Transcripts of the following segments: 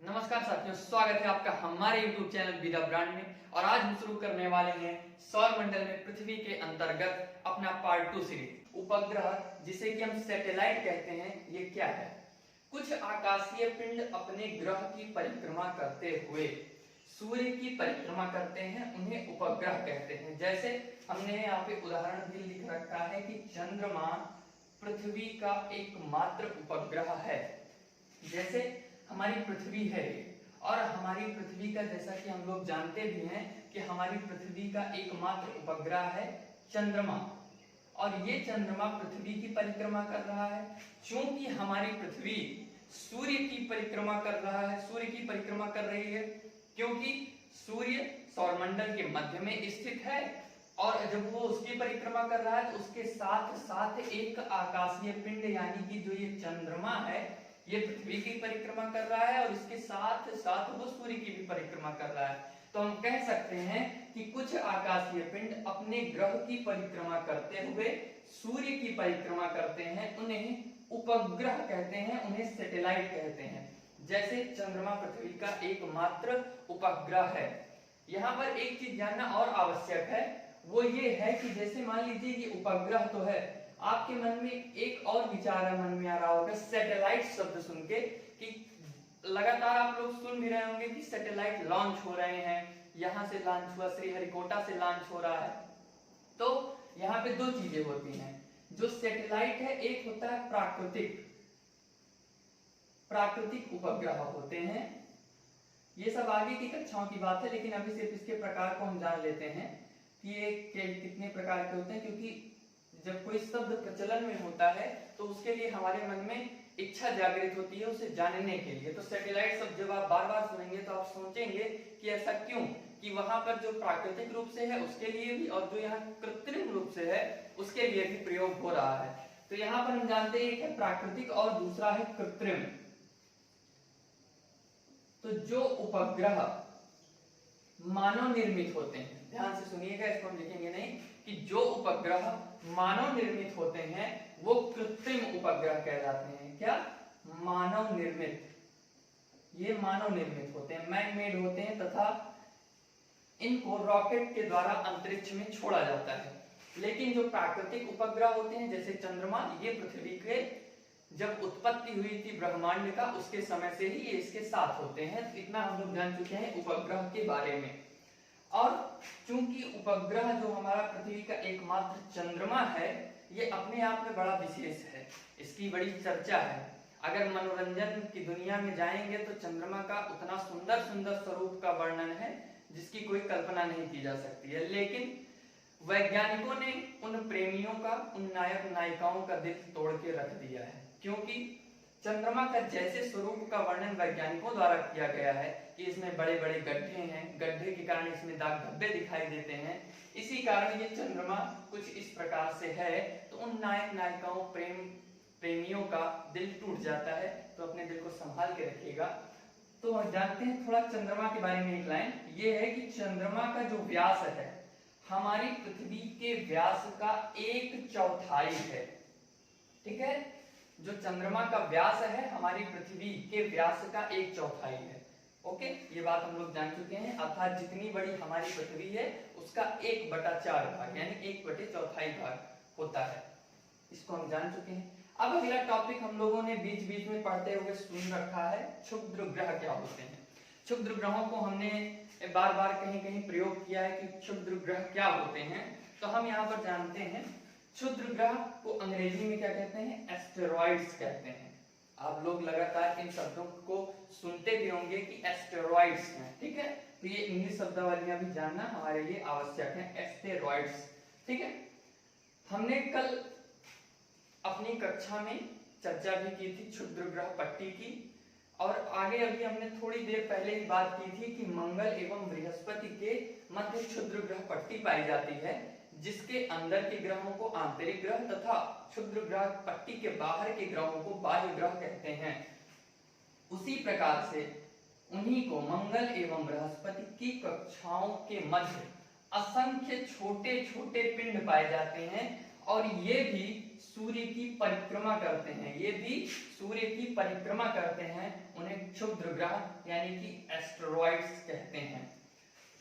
नमस्कार साथियों, स्वागत है आपका हमारे YouTube चैनल विदा ब्रांड में। और आज हम शुरू करने वाले हैं सौर मंडल में पृथ्वी के अंतर्गत अपना पार्ट 2 सीरीज। उपग्रह जिसे कि हम सैटेलाइट कहते हैं, ये क्या है? कुछ आकाशीय पिंड अपने ग्रह की परिक्रमा करते हुए सूर्य की परिक्रमा करते हैं, उन्हें उपग्रह कहते हैं। जैसे हमने यहाँ पे उदाहरण भी लिख रखा है कि चंद्रमा पृथ्वी का एकमात्र उपग्रह है। जैसे हमारी पृथ्वी है और हमारी पृथ्वी का, जैसा कि हम लोग जानते भी हैं कि हमारी पृथ्वी का एकमात्र उपग्रह है चंद्रमा, और ये चंद्रमा पृथ्वी की परिक्रमा कर रहा है। क्योंकि हमारी पृथ्वी सूर्य की परिक्रमा कर रहा है, सूर्य की परिक्रमा कर रही है, क्योंकि सूर्य सौरमंडल के मध्य में स्थित है और जब वो उसकी परिक्रमा कर रहा है तो उसके साथ साथ एक आकाशीय पिंड यानी कि जो ये चंद्रमा है ये पृथ्वी की परिक्रमा कर रहा है और इसके साथ साथ वो सूर्य की भी परिक्रमा कर रहा है। तो हम कह सकते हैं कि कुछ आकाशीय पिंड अपने ग्रह की परिक्रमा करते हुए सूर्य की परिक्रमा करते हैं, उन्हें उपग्रह कहते हैं, उन्हें सैटेलाइट कहते हैं। जैसे चंद्रमा पृथ्वी का एकमात्र उपग्रह है। यहाँ पर एक चीज जानना और आवश्यक है, वो ये है कि जैसे मान लीजिए ये उपग्रह तो है, आपके मन में एक और विचार मन में आ रहा होगा सैटेलाइट शब्द सुन के, कि लगातार आप लोग सुन भी रहे होंगे कि सैटेलाइट लॉन्च हो रहे हैं, यहां से लॉन्च हुआ, श्रीहरिकोटा से लॉन्च हो रहा है। तो यहाँ पे दो चीजें होती हैं। जो सैटेलाइट है, एक होता है प्राकृतिक उपग्रह होते हैं। ये सब आगे की कक्षाओं की बात है, लेकिन अभी सिर्फ इसके प्रकार को हम जान लेते हैं कि ये कितने प्रकार के होते हैं। क्योंकि जब कोई शब्द प्रचलन में होता है तो उसके लिए हमारे मन में इच्छा जागृत होती है उसे जानने के लिए। तो सैटेलाइट शब्द जब आप बार बार सुनेंगे तो आप सोचेंगे कि ऐसा क्यों, कि वहां पर जो प्राकृतिक रूप से है उसके लिए भी और जो यहाँ कृत्रिम रूप से है उसके लिए भी प्रयोग हो रहा है। तो यहाँ पर हम जानते हैं एक है प्राकृतिक और दूसरा है कृत्रिम। तो जो उपग्रह मानव निर्मित होते हैं, ध्यान से सुनिएगा, इसको हम लिखेंगे नहीं, कि जो उपग्रह मानव निर्मित होते हैं वो कृत्रिम उपग्रह कहलाते हैं। क्या? मानव निर्मित। ये मानव निर्मित होते हैं, मैन मेड होते हैं, तथा इनको रॉकेट के द्वारा अंतरिक्ष में छोड़ा जाता है। लेकिन जो प्राकृतिक उपग्रह होते हैं जैसे चंद्रमा, ये पृथ्वी के जब उत्पत्ति हुई थी ब्रह्मांड का उसके समय से ही ये इसके साथ होते हैं। इतना हम लोग जान चुके हैं उपग्रह के बारे में। और चूंकि उपग्रह जो हमारा पृथ्वी का एकमात्र चंद्रमा है, ये अपने आप में बड़ा विशेष है, इसकी बड़ी चर्चा है। अगर मनोरंजन की दुनिया में जाएंगे तो चंद्रमा का उतना सुंदर सुंदर स्वरूप का वर्णन है जिसकी कोई कल्पना नहीं की जा सकती है। लेकिन वैज्ञानिकों ने उन प्रेमियों का, उन नायक नायिकाओं का दिल तोड़ के रख दिया है, क्योंकि चंद्रमा का जैसे स्वरूप का वर्णन वैज्ञानिकों द्वारा किया गया है कि इसमें बड़े बड़े गड्ढे हैं, गड्ढे के कारण इसमें दाग धब्बे दिखाई देते हैं, इसी कारण ये चंद्रमा कुछ इस प्रकार से है। तो उन नायक नायिकाओं प्रेमियों का दिल टूट जाता है। तो अपने दिल को संभाल के रखिएगा। तो जानते हैं थोड़ा चंद्रमा के बारे में। एक लाइन ये है कि चंद्रमा का जो व्यास है हमारी पृथ्वी के व्यास का 1/4 है। ठीक है, जो चंद्रमा का व्यास है हमारी पृथ्वी के व्यास का 1/4 है। ओके, ये बात हम लोग जान चुके हैं। अर्थात जितनी बड़ी हमारी पृथ्वी है उसका 1/4 भाग यानी 1/4 भाग होता है। इसको हम जान चुके हैं। अब अगला टॉपिक हम लोगों ने बीच बीच में पढ़ते हुए सुन रखा है, क्षुद्र ग्रह क्या होते हैं। क्षुद्र ग्रहों को हमने बार बार कहीं कहीं प्रयोग किया है कि क्षुद्र ग्रह क्या होते हैं। तो हम यहाँ पर जानते हैं क्षुद्र ग्रह को अंग्रेजी में क्या कहते हैं? एस्टेरॉइड्स कहते हैं। आप लोग लगातार इन शब्दों को सुनते भी होंगे कि एस्टेरॉइड्स हैं। ठीक है, तो ये इंग्लिश शब्दावलियां भी जानना हमारे लिए आवश्यक है, एस्टेरॉइड्स। ठीक है, हमने कल अपनी कक्षा में चर्चा भी की थी क्षुद्र ग्रह पट्टी की, और आगे अभी हमने थोड़ी देर पहले ही बात की थी कि मंगल एवं बृहस्पति के मध्य क्षुद्र ग्रह पट्टी पाई जाती है, जिसके अंदर के ग्रहों को आंतरिक ग्रह तथा क्षुद्र ग्रह पट्टी के बाहर के ग्रहों को बाह्य ग्रह कहते हैं। उसी प्रकार से उन्हीं को मंगल एवं बृहस्पति की कक्षाओं के मध्य असंख्य छोटे छोटे पिंड पाए जाते हैं और ये भी सूर्य की परिक्रमा करते हैं। ये भी सूर्य की परिक्रमा करते हैं, उन्हें क्षुद्र ग्रह यानी कि एस्टेरॉइड्स कहते हैं।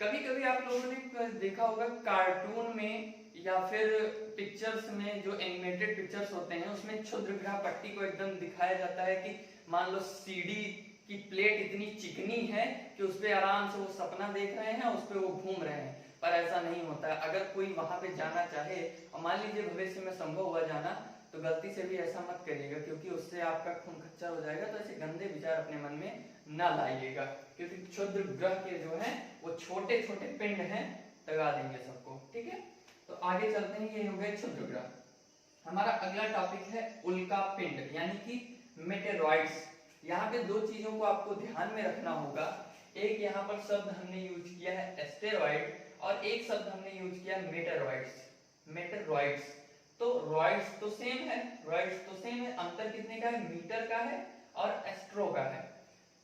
कभी कभी आप लोगों ने देखा होगा कार्टून में या फिर पिक्चर्स में, जो एनिमेटेड पिक्चर्स होते हैं उसमें क्षुद्र ग्रह पट्टी को एकदम दिखाया जाता है कि मान लो सीडी की प्लेट इतनी चिकनी है कि उस पे आराम से वो सपना देख रहे हैं, उस पे वो घूम रहे हैं, पर ऐसा नहीं होता है। अगर कोई वहां पे जाना चाहे और मान लीजिए भविष्य में संभव हुआ जाना, तो गलती से भी ऐसा मत करिएगा, क्योंकि उससे आपका खून खच्चर हो जाएगा। तो ऐसे गंदे विचार अपने मन में ना लाइएगा, क्योंकि क्षुद्र ग्रह के जो है वो छोटे छोटे पिंड हैं, दगा देंगे सबको। ठीक है, तो आगे चलते हैं। ये हो गए क्षुद्र ग्रह। हमारा अगला टॉपिक है उल्का पिंड यानी कि मेटेरॉइड्स। यहाँ पे दो चीजों को आपको ध्यान में रखना होगा। एक यहाँ पर शब्द हमने यूज किया है एस्टेरॉइड, और एक शब्द हमने यूज किया है मेटेरॉइड्स। मेटेरॉइड्स तो रॉइड्स तो सेम है, रॉइड्स तो सेम है, अंतर कितने का है, मीटर का है और एस्ट्रो का है।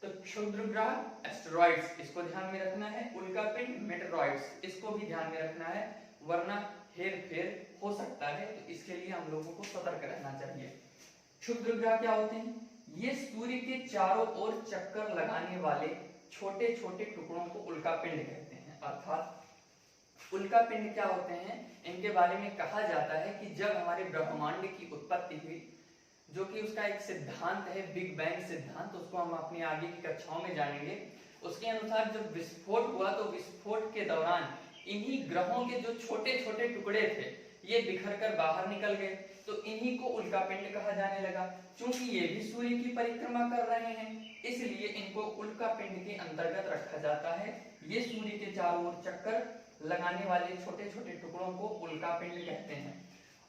तो क्षुद्र ग्रह एस्टेरॉइड्स, इसको ध्यान में रखना है। उल्का पिंड मेटेरॉइड्स, इसको भी ध्यान में रखना है, वरना हेर फेर हो सकता है। तो इसके लिए हम लोगों को सतर्क रहना चाहिए। क्षुद्र ग्रह क्या होते हैं? ये सूर्य के चारों ओर चक्कर लगाने वाले छोटे छोटे टुकड़ों को उल्का पिंड कहते हैं। अर्थात उल्का पिंड क्या होते हैं, इनके बारे में कहा जाता है कि जब हमारे ब्रह्मांड की उत्पत्ति हुई, जो कि उसका एक सिद्धांत है बिग बैंग सिद्धांत, उसको हम अपनी आगे की कक्षाओं में जानेंगे। उसके अनुसार जब विस्फोट हुआ तो विस्फोट के दौरान इन्हीं ग्रहों के जो छोटे छोटे टुकड़े थे ये बिखर कर बाहर निकल गए, तो इन्हीं को उल्का पिंड कहा जाने लगा। चूंकि ये भी सूर्य की परिक्रमा कर रहे हैं, इसलिए इनको उल्का पिंड के अंतर्गत रखा जाता है। ये सूर्य के चारों ओर चक्कर लगाने वाले छोटे छोटे टुकड़ों को उल्का पिंड कहते हैं।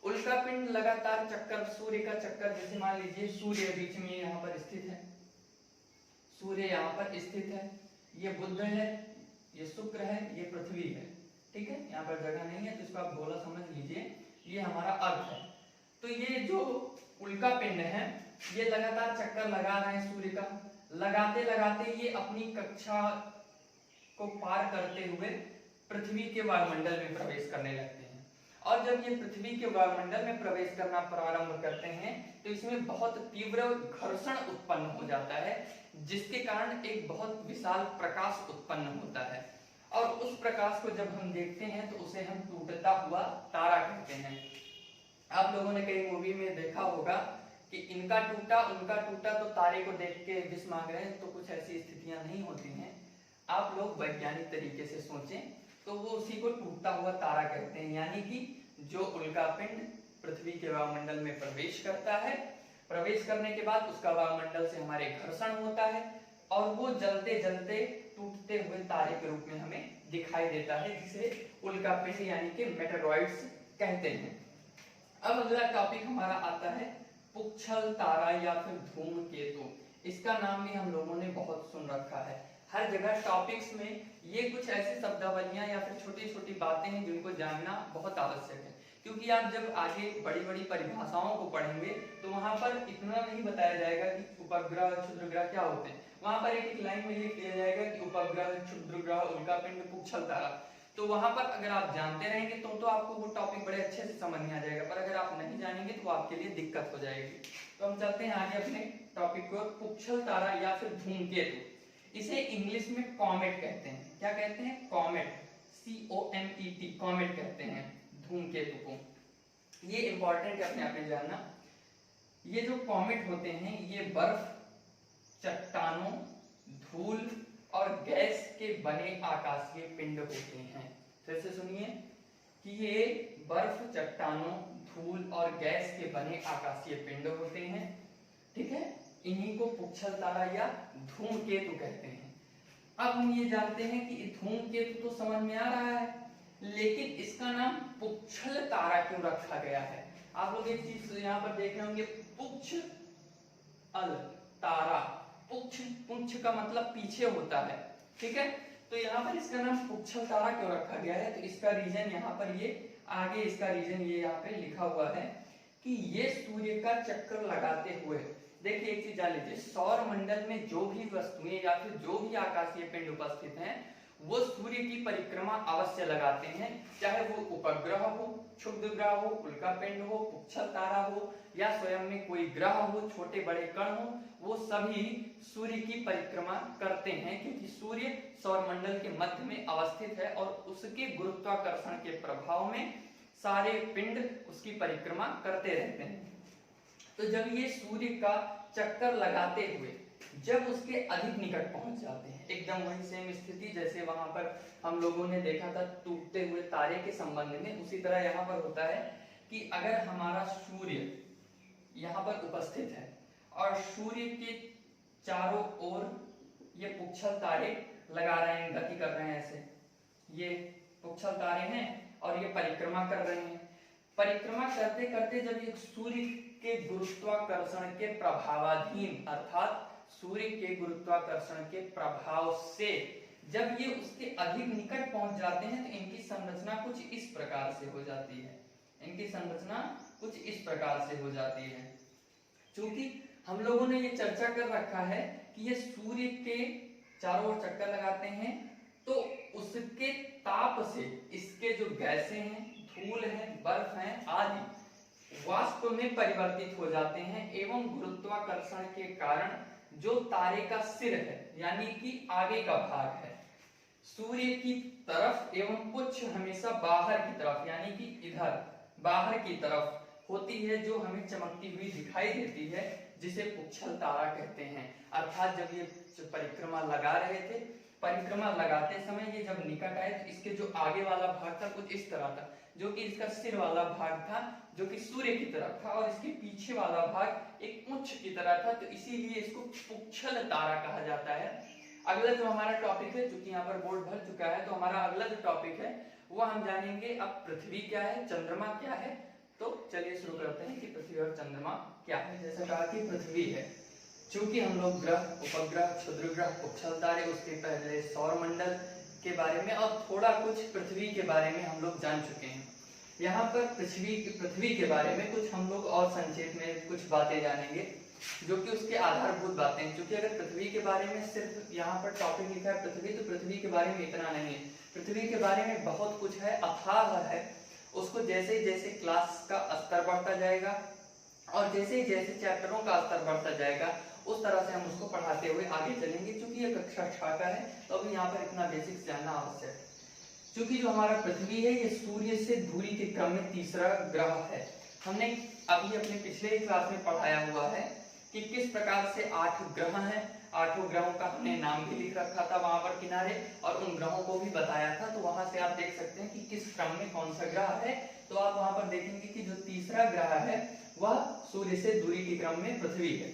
उल्का पिंड लगातार चक्कर, सूर्य का चक्कर, जैसे मान लीजिए सूर्य बीच में यहाँ पर स्थित है, सूर्य यहाँ पर स्थित है, ये बुध है, ये शुक्र है, ये पृथ्वी है। ठीक है, यहाँ पर जगह नहीं है तो इसको आप गोला समझ लीजिए, ये हमारा अर्थ है। तो ये जो उल्का पिंड है ये लगातार चक्कर लगा रहे हैं सूर्य का, लगाते लगाते ये अपनी कक्षा को पार करते हुए पृथ्वी के वायुमंडल में प्रवेश करने लगते हैं। और जब ये पृथ्वी के वायुमंडल में प्रवेश करना प्रारंभ करते हैं तो इसमें बहुत तीव्र घर्षण उत्पन्न हो जाता है, जिसके कारण एक बहुत विशाल प्रकाश उत्पन्न होता है। और उस प्रकाश को जब हम देखते हैं तो उसे हम टूटता हुआ तारा कहते हैं। आप लोगों ने कई मूवी में देखा होगा कि इनका टूटा उनका टूटा, तो तारे को देख के विष मांग रहे हैं, तो कुछ ऐसी स्थितियां नहीं होती हैं। आप लोग वैज्ञानिक तरीके से सोचें तो वो उसी को टूटता हुआ तारा कहते हैं। यानी कि जो उल्का पिंड पृथ्वी के वायुमंडल में प्रवेश करता है, प्रवेश करने के बाद उसका वायुमंडल से हमारे घर्षण होता है और वो जलते जलते टूटते हुए तारे के रूप में हमें दिखाई देता है, जिसे उल्का पिंड यानी कि मेटेरॉइड्स कहते हैं। अब अगला टॉपिक हमारा आता है पुच्छल तारा या फिर धूमकेतु। इसका नाम भी हम लोगों ने बहुत सुन रखा है। हर जगह टॉपिक्स में ये कुछ ऐसी शब्दावलियां या फिर छोटी छोटी बातें हैं जिनको जानना बहुत आवश्यक है, क्योंकि आप जब आगे बड़ी बड़ी परिभाषाओं को पढ़ेंगे तो वहां पर इतना नहीं बताया जाएगा कि उपग्रह क्षुद्र ग्रह क्या होते हैं। वहां पर एक लाइन में लिख दिया जाएगा कि उपग्रह, क्षुद्र ग्रह, उल्का पिंड, पुच्छल तारा। तो वहां पर अगर आप जानते रहेंगे तो आपको वो टॉपिक बड़े अच्छे से समझ में आ जाएगा, पर अगर आप नहीं जानेंगे तो आपके लिए दिक्कत हो जाएगी। तो हम चलते हैं आगे अपने टॉपिक को। पुच्छल तारा या फिर धूमकेतु, इसे इंग्लिश में कॉमेट कहते हैं। क्या कहते हैं? कॉमेट, COMET, कॉमेट कहते हैं धूमकेतु को। ये इंपॉर्टेंट है अपने आप में जानना। ये जो कॉमेट होते हैं ये बर्फ, चट्टानों, धूल और गैस के बने आकाशीय पिंड होते हैं। फिर से सुनिए कि ये बर्फ, चट्टानों, धूल और गैस के बने आकाशीय पिंड होते हैं। ठीक है, इन्हीं को पुच्छल तारा या धूमकेतु कहते हैं। अब हम ये जानते हैं कि धूमकेतु तो समझ में आ रहा है, लेकिन इसका नाम पुच्छल तारा क्यों रखा गया है? आप लोग एक चीज यहाँ पर देख रहे होंगे, पुच्छल तारा। पुच्छ का मतलब पीछे होता है। ठीक है, तो यहाँ पर इसका नाम पुच्छल तारा क्यों रखा गया है? तो इसका रीजन यहाँ पर ये आगे, इसका रीजन ये यहाँ पे लिखा हुआ है कि ये सूर्य का चक्कर लगाते हुए, देखिए एक चीज जान लीजिए, सौर मंडल में जो भी वस्तुएं या फिर जो भी आकाशीय पिंड उपस्थित हैं वो सूर्य की परिक्रमा अवश्य लगाते हैं, चाहे वो उपग्रह हो, क्षुद्र ग्रह हो, उल्कापिंड हो, पुच्छल तारा हो या स्वयं में कोई ग्रह हो, छोटे बड़े कण हो, वो सभी सूर्य की परिक्रमा करते हैं, क्योंकि सूर्य सौरमंडल के मध्य में अवस्थित है और उसके गुरुत्वाकर्षण के प्रभाव में सारे पिंड उसकी परिक्रमा करते रहते हैं। तो जब ये सूर्य का चक्कर लगाते हुए जब उसके अधिक निकट पहुंच जाते हैं, एकदम वही सेम स्थिति जैसे वहां पर हम लोगों ने देखा था टूटते हुए तारे के संबंध में, उसी तरह यहाँ पर होता है कि अगर हमारा सूर्य यहाँ पर उपस्थित है और सूर्य के चारों ओर ये पुच्छल तारे लगा रहे हैं, गति कर रहे हैं, ऐसे ये पुच्छल तारे हैं और ये परिक्रमा कर रहे हैं। परिक्रमा करते करते जब ये सूर्य के गुरुत्वाकर्षण के प्रभावाधीन, अर्थात सूर्य के गुरुत्वाकर्षण के प्रभाव से जब ये उसके अधिक निकट पहुंच जाते हैं तो इनकी संरचना कुछ इस प्रकार से हो जाती है। इनकी संरचना कुछ इस प्रकार से हो जाती है। क्योंकि हम लोगों ने ये चर्चा कर रखा है कि ये सूर्य के चारों ओर चक्कर लगाते हैं तो उसके ताप से इसके जो गैसें हैं, धूल है, बर्फ है आदि वाष्प में परिवर्तित हो जाते हैं एवं गुरुत्वाकर्षण के कारण जो तारे का सिर है यानी कि आगे का भाग है सूर्य की तरफ एवं पुच्छ हमेशा बाहर की तरफ यानी कि इधर बाहर की तरफ होती है, जो हमें चमकती हुई दिखाई देती है, जिसे पुच्छल तारा कहते हैं। अर्थात जब ये परिक्रमा लगा रहे थे, परिक्रमा लगाते समय ये जब निकट आए तो इसके जो आगे वाला भाग था कुछ इस तरह था, जो कि इसका सिर वाला भाग था जो कि सूर्य की तरफ था, और इसके पीछे वाला भाग एक पुच्छ की तरह था, तो इसीलिए इसको पुच्छल तारा कहा जाता है। अगला जो हमारा टॉपिक है, चूंकि यहाँ पर बोर्ड भर चुका है, तो हमारा अगला जो टॉपिक है वो हम जानेंगे अब पृथ्वी क्या है, चंद्रमा क्या है। तो चलिए शुरू करते हैं कि पृथ्वी और चंद्रमा क्या है। जैसा कहा कि पृथ्वी है, चूंकि हम लोग ग्रह, उपग्रह, क्षुद्र ग्रह, पुच्छल तारे, उसके पहले सौरमंडल के बारे में और थोड़ा कुछ पृथ्वी के बारे में हम लोग जान चुके हैं। यहाँ पर पृथ्वी के बारे में कुछ हम लोग और संक्षेप में कुछ बातें जानेंगे जो कि उसके आधारभूत बातें हैं। क्योंकि अगर पृथ्वी के बारे में सिर्फ यहाँ पर टॉपिक लिखा है पृथ्वी, तो पृथ्वी के बारे में इतना नहीं है। पृथ्वी के बारे में बहुत कुछ है, अथाह है। उसको जैसे जैसे क्लास का स्तर बढ़ता जाएगा और जैसे जैसे चैप्टरों का स्तर बढ़ता जाएगा उस तरह से हम उसको पढ़ाते हुए आगे चलेंगे। क्योंकि ये कक्षा 6 का है तो अभी यहाँ पर इतना बेसिक्स जानना आवश्यक है। क्योंकि जो हमारा पृथ्वी है ये सूर्य से दूरी के क्रम में तीसरा ग्रह है। हमने अभी अपने पिछले क्लास में पढ़ाया हुआ है कि किस प्रकार से 8 ग्रह हैं। 8 ग्रहों का हमने नाम भी लिख रखा था वहां पर किनारे, और उन ग्रहों को भी बताया था। तो वहां से आप देख सकते हैं कि किस क्रम में कौन सा ग्रह है। तो आप वहां पर देखेंगे कि जो तीसरा ग्रह है वह सूर्य से दूरी के क्रम में पृथ्वी है।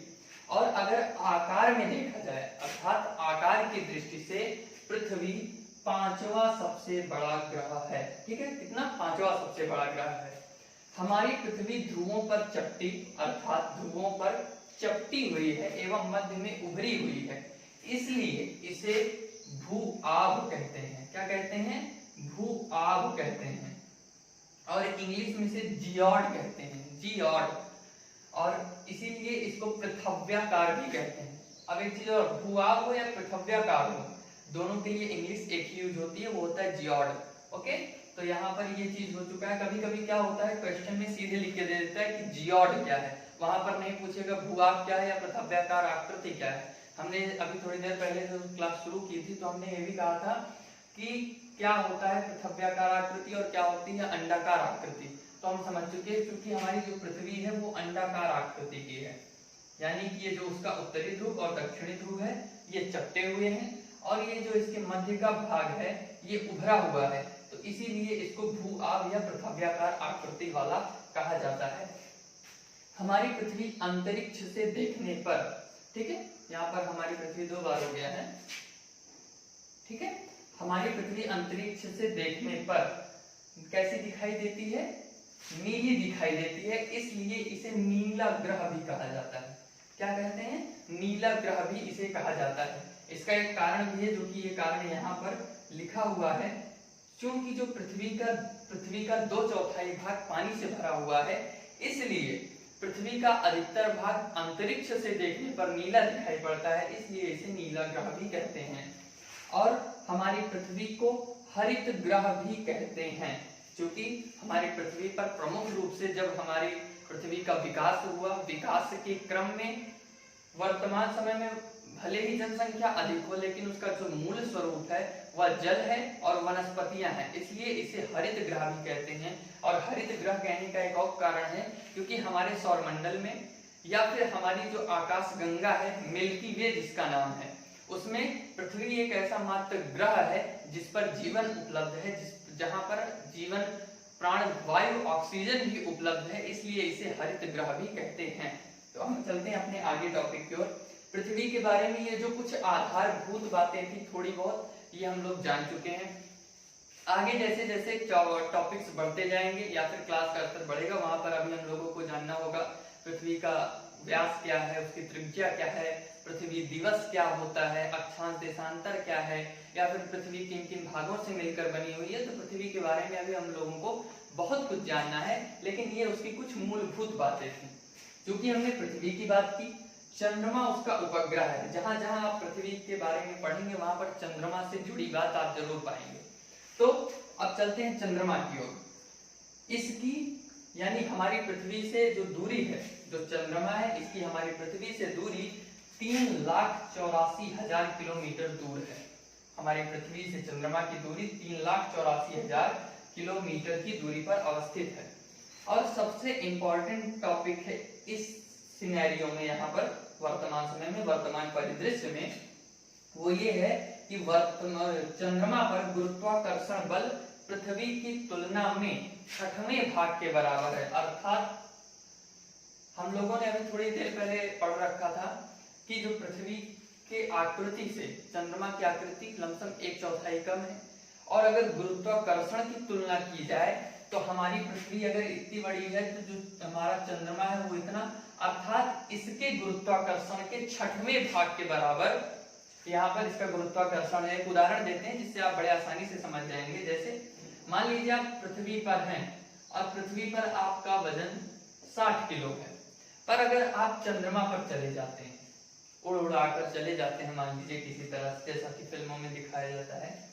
और अगर आकार में देखा जाए, अर्थात आकार की दृष्टि से पृथ्वी 5वां सबसे बड़ा ग्रह है। ठीक है, कितना? 5वां सबसे बड़ा ग्रह है। हमारी पृथ्वी ध्रुवों पर चपटी, अर्थात ध्रुवों पर चपटी हुई है एवं मध्य में उभरी हुई है, इसलिए इसे भू-आभ कहते हैं। क्या कहते हैं? भू-आभ कहते हैं। और इंग्लिश में इसे जियोड कहते हैं, जियोड। और इसीलिए इसको पृथव्याकार भी कहते हैं। अब एक चीज और, भू-आभ हो या पृथव्याकार हो, दोनों के लिए इंग्लिश एक ही यूज होती है, वो होता है जियोड। ओके, तो यहाँ पर ये चीज हो चुका है। कभी कभी क्या होता है, क्वेश्चन में सीधे लिख के दे देता है कि जियोड क्या है, वहां पर नहीं पूछेगा भू-आभ क्या है या पृथव्याकार आकृति क्या है। हमने अभी थोड़ी देर पहले जो क्लास शुरू की थी तो हमने ये भी कहा था कि क्या होता है पृथव्याकार आकृति और क्या होती है अंडाकार आकृति। तो हम समझ चुके हैं, क्योंकि हमारी जो पृथ्वी है वो अंडाकार आकृति की है, यानी कि ये जो उसका उत्तरी ध्रुव और दक्षिणी ध्रुव है ये चपटे हुए हैं, और ये जो इसके मध्य का भाग है ये उभरा हुआ है। तो इसीलिए इसको भू-आभ या पृथव्याकार आकृति वाला कहा जाता है। हमारी पृथ्वी अंतरिक्ष से देखने पर, ठीक है, यहाँ पर हमारी पृथ्वी 2 बार हो गया है। ठीक है, हमारी पृथ्वी अंतरिक्ष से देखने पर कैसी दिखाई देती है? नीली दिखाई देती है, इसलिए इसे नीला ग्रह भी कहा जाता है। क्या कहते हैं? नीला ग्रह भी इसे कहा जाता है। इसका एक कारण भी है, जो कि ये कारण यहाँ पर लिखा हुआ है। क्योंकि जो पृथ्वी का 2/4 भाग पानी से भरा हुआ है, इसलिए पृथ्वी का अधिकतर भाग अंतरिक्ष से देखने पर नीला दिखाई पड़ता है, इसलिए इसे नीला ग्रह भी कहते हैं। और हमारी पृथ्वी को हरित ग्रह भी कहते हैं, क्योंकि हमारी पृथ्वी पर प्रमुख रूप से जब हमारी पृथ्वी का विकास हुआ, विकास के क्रम में वर्तमान समय में भले ही जनसंख्या अधिक हो, लेकिन उसका जो मूल स्वरूप है वह जल है और वनस्पतियां हैं, इसलिए इसे हरित ग्रह भी कहते हैं। और हरित ग्रह कहने का एक और कारण है क्योंकि हमारे सौरमंडल में या फिर हमारी जो आकाश गंगा है, मिल्की वे जिसका नाम है, उसमें पृथ्वी एक ऐसा मात्र ग्रह है जिस पर जीवन उपलब्ध है, जहां पर जीवन, प्राण वायु, ऑक्सीजन भी उपलब्ध है, इसलिए इसे हरित ग्रह भी कहते हैं। तो हम चलते हैं अपने आगे टॉपिक की ओर। पृथ्वी के बारे में ये जो कुछ आधारभूत बातें थी थोड़ी बहुत, ये हम लोग जान चुके हैं। आगे जैसे जैसे टॉपिक्स बढ़ते जाएंगे या फिर क्लास का स्तर बढ़ेगा, वहां पर अभी हम लोगों को जानना होगा पृथ्वी का व्यास क्या है, उसकी त्रिज्या क्या है, पृथ्वी दिवस क्या होता है, अक्षांश देशांतर क्या है, या फिर पृथ्वी किन किन भागों से मिलकर बनी हुई है। तो पृथ्वी के बारे में अभी हम लोगों को बहुत कुछ जानना है, लेकिन ये उसकी कुछ मूलभूत बातें थी। क्योंकि हमने पृथ्वी की बात की, चंद्रमा उसका उपग्रह है। जहां जहां आप पृथ्वी के बारे में पढ़ेंगे वहां पर चंद्रमा से जुड़ी बात आप जरूर पाएंगे। तो अब चलते हैं चंद्रमा की ओर। इसकी यानी हमारी पृथ्वी से जो दूरी है, जो चंद्रमा है, इसकी हमारी पृथ्वी से दूरी 3,84,000 किलोमीटर दूर है। हमारी पृथ्वी से चंद्रमा की दूरी 3,84,000 किलोमीटर की दूरी पर अवस्थित है। और सबसे इंपॉर्टेंट टॉपिक है इस सिनेरियो में, यहाँ पर वर्तमान समय में, वर्तमान परिदृश्य में, वो ये है कि चंद्रमा पर गुरुत्वाकर्षण बल पृथ्वी की तुलना में 6वें भाग के बराबर है। अर्थात हम लोगों ने अभी थोड़ी देर पहले पढ़ रखा था कि जो पृथ्वी के आकृति से चंद्रमा की आकृति लमसम 1/4 कम है, और अगर गुरुत्वाकर्षण की तुलना की जाए तो हमारी पृथ्वी अगर इतनी बड़ी है तो जो हमारा चंद्रमा है वो इतना, अर्थात इसके गुरुत्वाकर्षण के 6वें भाग के बराबर। यहाँ पर इसका गुरुत्वाकर्षण है, एक उदाहरण देते हैं जिससे आप बड़े आसानी से समझ जाएंगे। जैसे मान लीजिए आप पृथ्वी पर हैं और पृथ्वी पर आपका वजन 60 किलो है, पर अगर आप चंद्रमा पर चले जाते हैं, उड़ उड़ाकर चले जाते हैं, मान लीजिए किसी तरह, जैसा कि फिल्मों में दिखाया जाता है,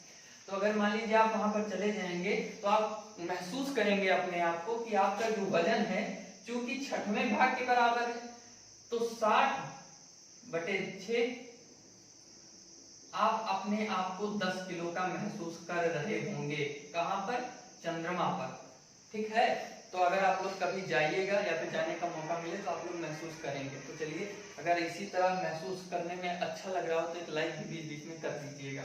तो अगर मान लीजिए आप वहां पर चले जाएंगे तो आप महसूस करेंगे अपने आप को कि आपका जो वजन है चूंकि 6वें भाग के बराबर है, तो 60/6 आप अपने आप को 10 किलो का महसूस कर रहे होंगे। कहां पर? चंद्रमा पर। ठीक है, तो अगर आप लोग कभी जाइएगा या फिर जाने का मौका मिले तो आप लोग महसूस करेंगे। तो चलिए, अगर इसी तरह महसूस करने में अच्छा लग रहा हो तो एक लाइक भी बीच बीच में कर दीजिएगा।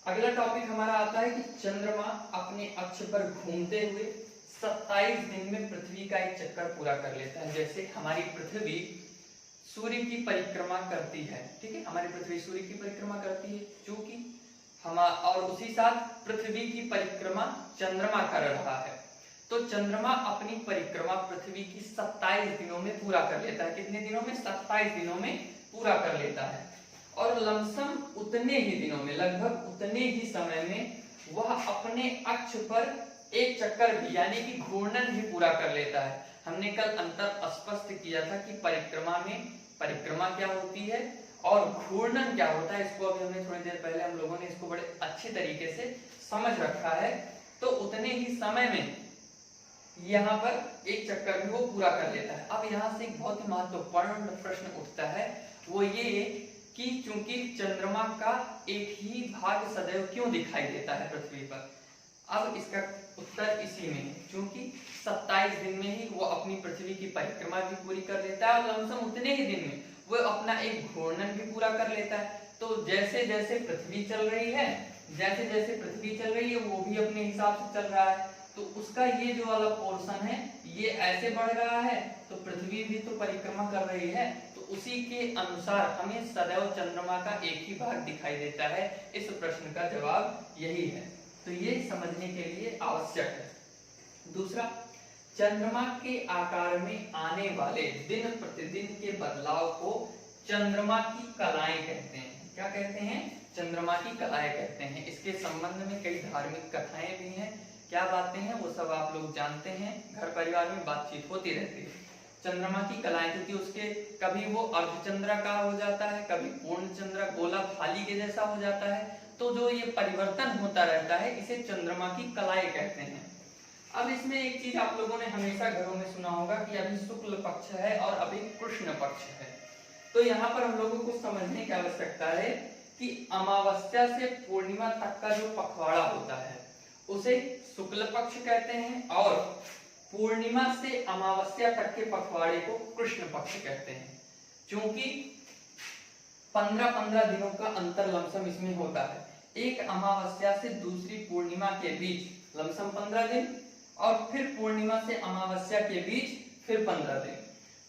अगला टॉपिक हमारा आता है कि चंद्रमा अपने अक्ष पर घूमते हुए 27 दिन में पृथ्वी का एक चक्कर पूरा कर लेता है। जैसे हमारी पृथ्वी सूर्य की परिक्रमा करती है, ठीक है, हमारी पृथ्वी सूर्य की परिक्रमा करती है, चूंकि हम, और उसी साथ पृथ्वी की परिक्रमा चंद्रमा कर रहा है, तो चंद्रमा अपनी परिक्रमा पृथ्वी की 27 दिनों में पूरा कर लेता है। कितने दिनों में? 27 दिनों में पूरा कर लेता है। और लमसम उतने ही दिनों में, लगभग उतने ही समय में वह अपने अक्ष पर एक चक्कर भी यानी कि घूर्णन भी पूरा कर लेता है। हमने कल अंतर स्पष्ट किया था कि परिक्रमा में परिक्रमा क्या होती है और घूर्णन क्या होता है। इसको अभी हमने थोड़ी देर पहले हम लोगों ने इसको बड़े अच्छे तरीके से समझ रखा है। तो उतने ही समय में यहाँ पर एक चक्कर भी वो पूरा कर लेता है। अब यहाँ से एक बहुत ही महत्वपूर्ण प्रश्न उठता है, वो ये कि चूंकि चंद्रमा का एक ही भाग सदैव क्यों दिखाई देता है पृथ्वी पर। अब इसका उत्तर इसी में है, चूंकि 27 दिन में ही वो अपनी पृथ्वी की परिक्रमा भी पूरी कर लेता है और लमसम उतने ही दिन में वो अपना एक घूर्णन भी पूरा कर लेता है। तो जैसे जैसे पृथ्वी चल रही है, जैसे जैसे पृथ्वी चल रही है वो भी अपने हिसाब से चल रहा है, तो उसका ये जो वाला पोर्शन है ये ऐसे बढ़ रहा है, तो पृथ्वी भी तो परिक्रमा कर रही है, तो उसी के अनुसार हमें सदैव चंद्रमा का एक ही भाग दिखाई देता है। इस प्रश्न का जवाब यही है, तो ये समझने के लिए आवश्यक है। दूसरा, चंद्रमा के आकार में आने वाले दिन प्रतिदिन के बदलाव को चंद्रमा की कलाएं कहते हैं। क्या कहते हैं? चंद्रमा की कलाएं कहते हैं। इसके संबंध में कई धार्मिक कथाएं भी हैं। क्या बातें हैं वो सब आप लोग जानते हैं, घर परिवार में बातचीत होती रहती है। चंद्रमा की कलाएं, क्योंकि उसके कभी वो अर्धचंद्राकार हो जाता है, कभी पूर्ण चंद्र गोला थाली के जैसा हो जाता है, तो जो ये परिवर्तन होता रहता है इसे चंद्रमा की कलाएं कहते हैं। अब इसमें एक चीज आप लोगों ने हमेशा घरों में सुना होगा कि अभी शुक्ल पक्ष है और अभी कृष्ण पक्ष है। तो यहाँ पर हम लोगों को समझने की आवश्यकता है कि अमावस्या से पूर्णिमा तक का जो पखवाड़ा होता है उसे शुक्ल पक्ष कहते हैं, और पूर्णिमा से अमावस्या तक के पखवाड़े को कृष्ण पक्ष कहते हैं। क्योंकि 15-15 दिनों का अंतर लमसम इसमें होता है। एक अमावस्या से दूसरी पूर्णिमा के बीच लमसम 15 दिन, और फिर पूर्णिमा से अमावस्या के बीच फिर 15 दिन।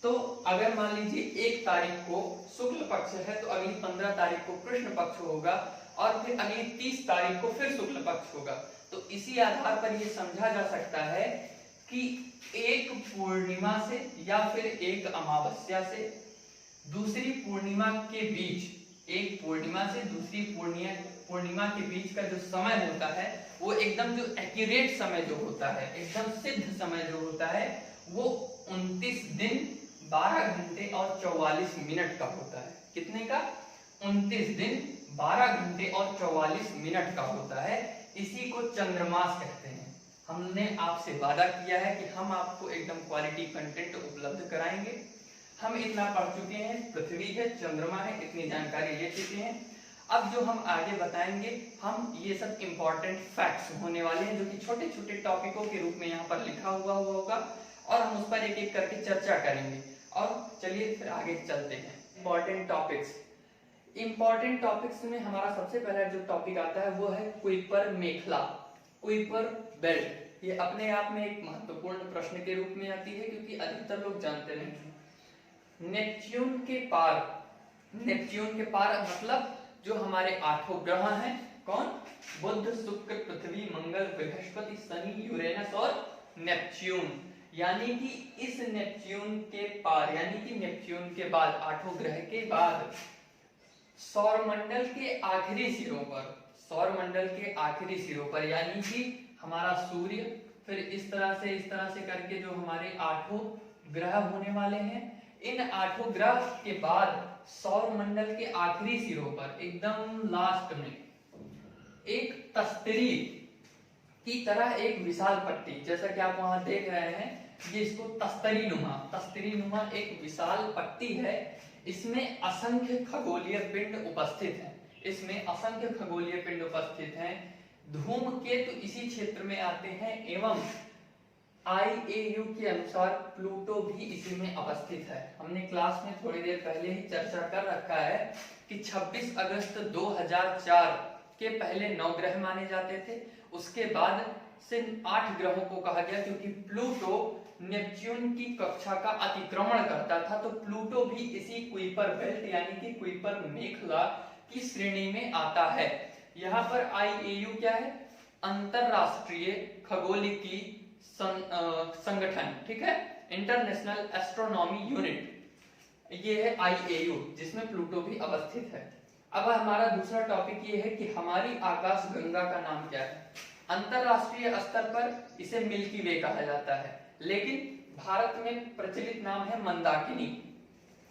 तो अगर मान लीजिए 1 तारीख को शुक्ल पक्ष है तो अगली 15 तारीख को कृष्ण पक्ष होगा, और फिर अगली 30 तारीख को फिर शुक्ल पक्ष होगा। तो इसी आधार पर यह समझा जा सकता है कि एक पूर्णिमा से या फिर एक अमावस्या से दूसरी पूर्णिमा के बीच, एक पूर्णिमा से दूसरी पूर्णिमा के बीच का जो समय होता है वो एकदम जो एक्यूरेट समय जो होता है, एकदम सिद्ध समय जो होता है वो 29 दिन 12 घंटे और 44 मिनट का होता है। कितने का? 29 दिन 12 घंटे और 44 मिनट का होता है। इसी को चंद्रमास कहते हैं। हमने आपसे वादा किया है कि हम आपको एकदम क्वालिटी कंटेंट उपलब्ध कराएंगे। हम इतना पढ़ चुके हैं, पृथ्वी है, चंद्रमा है, इतनी जानकारी ले चुके हैं। अब जो हम आगे बताएंगे, हम ये सब इंपॉर्टेंट फैक्ट्स होने वाले हैं जो कि छोटे छोटे टॉपिकों के रूप में यहाँ पर लिखा हुआ होगा, और हम उस पर एक एक करके चर्चा करेंगे। और चलिए फिर आगे चलते हैं। इंपॉर्टेंट टॉपिक्स में हमारा सबसे पहला जो टॉपिक आता है वो है कुइपर मेखला, कुइपर बेल्ट। ये अपने आप में एक महत्वपूर्ण प्रश्न के रूप में आती है क्योंकि अधिकतर लोग जानते नहीं हैं। नेपच्यून के पार मतलब जो हमारे 8 ग्रह हैं, कौन? बुध, शुक्र, पृथ्वी, मंगल, बृहस्पति, शनि, यूरेनस और नेपच्यून। यानी कि इस नेपच्यून के पार, यानी कि नेपच्यून के बाद 8 ग्रह के बाद सौरमंडल के आखिरी सिरों पर, यानी कि हमारा सूर्य, फिर इस तरह से करके जो हमारे 8 ग्रह होने वाले हैं, इन 8 ग्रह के बाद सौरमंडल के आखिरी सिरों पर एकदम लास्ट में एक तस्तरी की तरह एक विशाल पट्टी, जैसा कि आप वहां देख रहे हैं, ये इसको तस्तरी नुमा एक विशाल पट्टी है। इसमें असंख्य खगोलीय पिंड उपस्थित हैं। धूमकेतु इसी क्षेत्र में आते हैं एवं IAU के अनुसार प्लूटो भी इसी में अवस्थित है। हमने क्लास में थोड़ी देर पहले ही चर्चा कर रखा है कि 26 अगस्त 2004 के पहले 9 ग्रह माने जाते थे, उसके बाद से 8 ग्रहों को कहा गया क्योंकि प्लूटो नेपच्यून की कक्षा का अतिक्रमण करता था। तो प्लूटो भी इसी कुइपर बेल्ट यानी कि कुइपर मेखला की श्रेणी में आता है। यहाँ पर IAU क्या है? अंतरराष्ट्रीय खगोलिकी संगठन, ठीक है, इंटरनेशनल एस्ट्रोनॉमी यूनिट, ये है IAU, जिसमें प्लूटो भी अवस्थित है। अब हमारा दूसरा टॉपिक ये है कि हमारी आकाश गंगा का नाम क्या है। अंतरराष्ट्रीय स्तर पर इसे मिल्की वे कहा जाता है, लेकिन भारत में प्रचलित नाम है मंदाकिनी।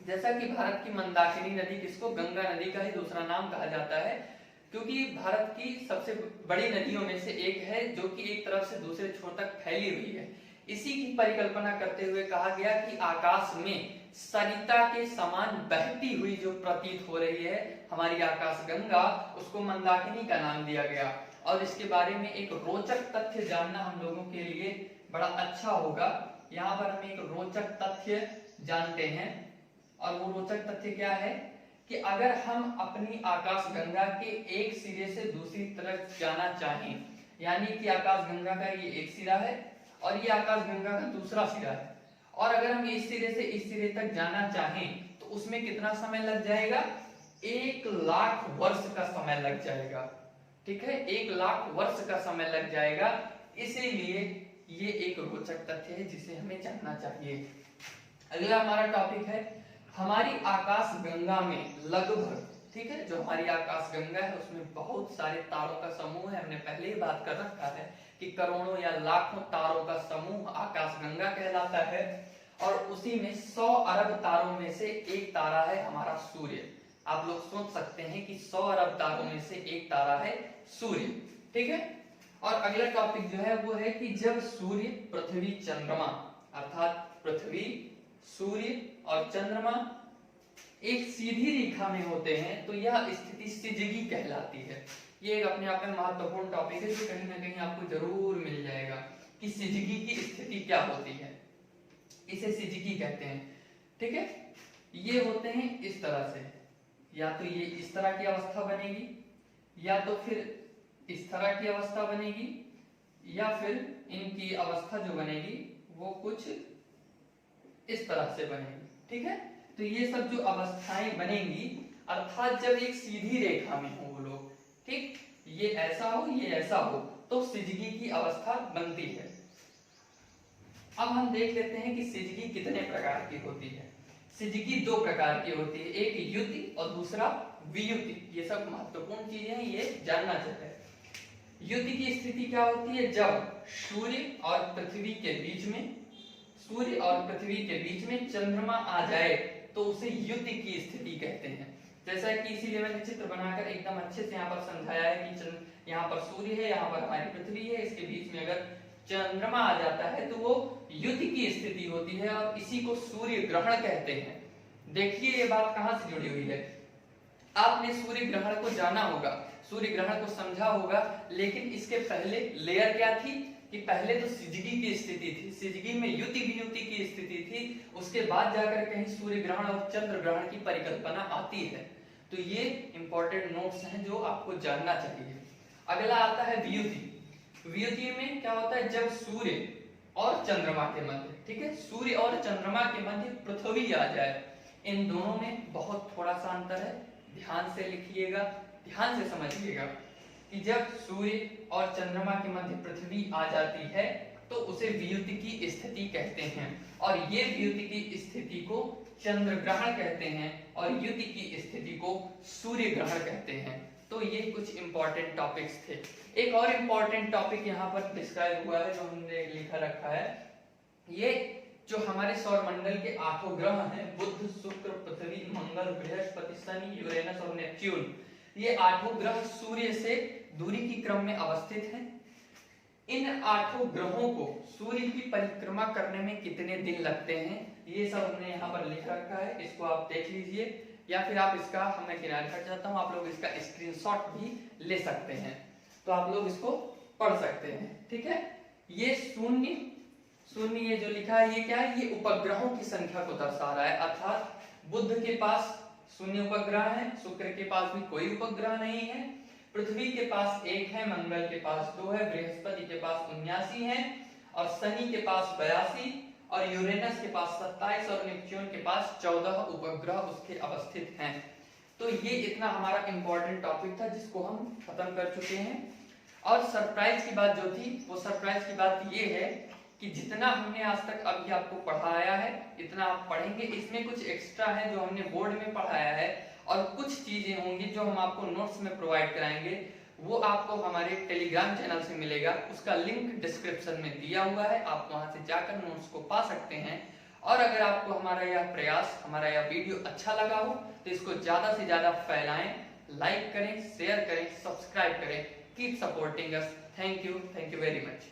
जैसा कि भारत की मंदाकिनी नदी किसको गंगा नदी का ही दूसरा नाम कहा जाता है, क्योंकि भारत की सबसे बड़ी नदियों में से एक है जो कि एक तरफ से दूसरे छोर तक फैली हुई है। इसी की परिकल्पना करते हुए कहा गया कि आकाश में सरिता के समान बहती हुई जो प्रतीत हो रही है हमारी आकाश गंगा, उसको मंदाकिनी का नाम दिया गया। और इसके बारे में एक रोचक तथ्य जानना हम लोगों के लिए बड़ा अच्छा होगा। यहाँ पर हम एक रोचक तथ्य जानते हैं, और वो रोचक तथ्य क्या है कि अगर हम अपनी आकाश गंगा के एक सिरे से दूसरी तरफ जाना चाहें, यानी कि आकाश गंगा का ये एक सिरा है और ये आकाश गंगा का दूसरा सिरा है, और अगर हम इस सिरे से इस सिरे तक जाना चाहें तो उसमें कितना समय लग जाएगा? 1 लाख वर्ष का समय लग जाएगा। ठीक है, 1 लाख वर्ष का समय लग जाएगा। इसीलिए ये एक रोचक तथ्य है जिसे हमें जानना चाहिए। अगला हमारा टॉपिक है हमारी आकाश गंगा में लगभग, ठीक है, जो हमारी आकाश गंगा है उसमें बहुत सारे तारों का समूह है। हमने पहले ही बात कर रखा है कि करोड़ों या लाखों तारों का समूह आकाश गंगा कहलाता है। और उसी में 100 अरब तारों में से एक तारा है हमारा सूर्य। आप लोग सोच सकते हैं कि 100 अरब तारों में से एक तारा है सूर्य, ठीक है। और अगला टॉपिक जो है वो है कि जब सूर्य, पृथ्वी, चंद्रमा, अर्थात पृथ्वी, सूर्य और चंद्रमा एक सीधी रेखा में होते हैं तो यह स्थिति सिजगी कहलाती है। ये एक अपने आप में महत्वपूर्ण टॉपिक है जो कहीं ना कहीं आपको जरूर मिल जाएगा कि सिजगी की स्थिति क्या होती है, इसे सिजगी कहते हैं, ठीक है। ये होते हैं इस तरह से, या तो ये इस तरह की अवस्था बनेगी, या तो फिर इस तरह की अवस्था बनेगी, या फिर इनकी अवस्था जो बनेगी वो कुछ इस तरह से बनेगी, ठीक है। तो ये सब जो अवस्थाएं बनेंगी, अर्थात जब एक सीधी रेखा में हो वो लोग, ठीक, ये ऐसा हो ये ऐसा हो, तो सिजगी की अवस्था बनती है। अब हम देख लेते हैं कि सिजगी कितने प्रकार की होती है। सिजगी दो प्रकार की होती है, एक युति और दूसरा वियुति। ये सब महत्वपूर्ण चीजें हैं, ये जानना चाहिए। युति की स्थिति क्या होती है? जब सूर्य और पृथ्वी के बीच में, सूर्य और पृथ्वी के बीच में चंद्रमा आ जाए तो उसे युति की स्थिति कहते हैं। जैसा कि इसीलिए मैंने चित्र बनाकर एकदम अच्छे से यहाँ पर समझाया है कि यहाँ पर सूर्य है, यहाँ पर हमारी पृथ्वी है, इसके बीच में अगर चंद्रमा आ जाता है तो वो युति की स्थिति होती है और इसी को सूर्य ग्रहण कहते हैं। देखिए ये बात कहां से जुड़ी हुई है। आपने सूर्य ग्रहण को जाना होगा, सूर्य ग्रहण को समझा होगा, लेकिन इसके पहले लेयर क्या थी कि पहले तो सिजगी की स्थिति थी, सिजगी में युति वियुति की स्थिति थी, उसके बाद जाकर कहीं सूर्य ग्रहण और चंद्र ग्रहण की परिकल्पना आती है। तो ये इंपॉर्टेंट नोट्स हैं जो आपको जानना चाहिए। अगला आता है वियुति। वियुति में क्या होता है? जब सूर्य और चंद्रमा के मध्य, ठीक है, सूर्य और चंद्रमा के मध्य पृथ्वी आ जाए। इन दोनों में बहुत थोड़ा सा अंतर है, ध्यान से लिखिएगा, ध्यान से समझिएगा कि जब सूर्य और चंद्रमा के मध्य पृथ्वी आ जाती है तो उसे वियुति की स्थिति कहते हैं, और ये वियुति की स्थिति को चंद्र ग्रहण कहते हैं और युति की स्थिति को सूर्य ग्रहण कहते हैं। तो ये कुछ इंपॉर्टेंट टॉपिक्स थे। एक और इंपॉर्टेंट टॉपिक यहाँ पर डिस्क्राइब हुआ है जो हमने लिखा रखा है, ये जो हमारे सौर मंडल के 8 ग्रह हैं, बुध, शुक्र, पृथ्वी, मंगल, बृहस्पति, शनि, यूरेनस और नेपच्यून, ये 8 ग्रह सूर्य से दूरी की क्रम में अवस्थित हैं। इन 8 ग्रहों को सूर्य की परिक्रमा करने में कितने दिन लगते हैं ये सब हमने यहाँ पर लिख रखा है, इसको आप देख लीजिए, या फिर आप इसका, मैं किनारे कर जाता हूँ, आप लोग इसका स्क्रीनशॉट भी ले सकते हैं, तो आप लोग इसको पढ़ सकते हैं, ठीक है। ये शून्य शून्य ये जो लिखा है ये क्या है? ये उपग्रहों की संख्या को दर्शा रहा है, अर्थात बुध के पास शून्य उपग्रह है, शुक्र के पास भी कोई उपग्रह नहीं है, पृथ्वी के पास 1 है, मंगल के पास 2 है, बृहस्पति के पास 79 है, और शनि के पास 82, और यूरेनस के पास 27 और नेपच्यून के पास 14 उपग्रह उसके अवस्थित हैं। तो ये इतना हमारा इंपॉर्टेंट टॉपिक था जिसको हम खत्म कर चुके हैं। और सरप्राइज की बात जो थी, वो सरप्राइज की बात ये है कि जितना हमने आज तक अभी आपको पढ़ाया है इतना आप पढ़ेंगे, इसमें कुछ एक्स्ट्रा है जो हमने बोर्ड में पढ़ाया है, और कुछ चीजें होंगी जो हम आपको नोट्स में प्रोवाइड कराएंगे, वो आपको हमारे टेलीग्राम चैनल से मिलेगा, उसका लिंक डिस्क्रिप्शन में दिया हुआ है, आप वहां से जाकर नोट्स को पा सकते हैं। और अगर आपको हमारा यह प्रयास, हमारा यह वीडियो अच्छा लगा हो तो इसको ज्यादा से ज्यादा फैलाएं, लाइक करें, शेयर करें, सब्सक्राइब करें। Keep supporting us. Thank you very much.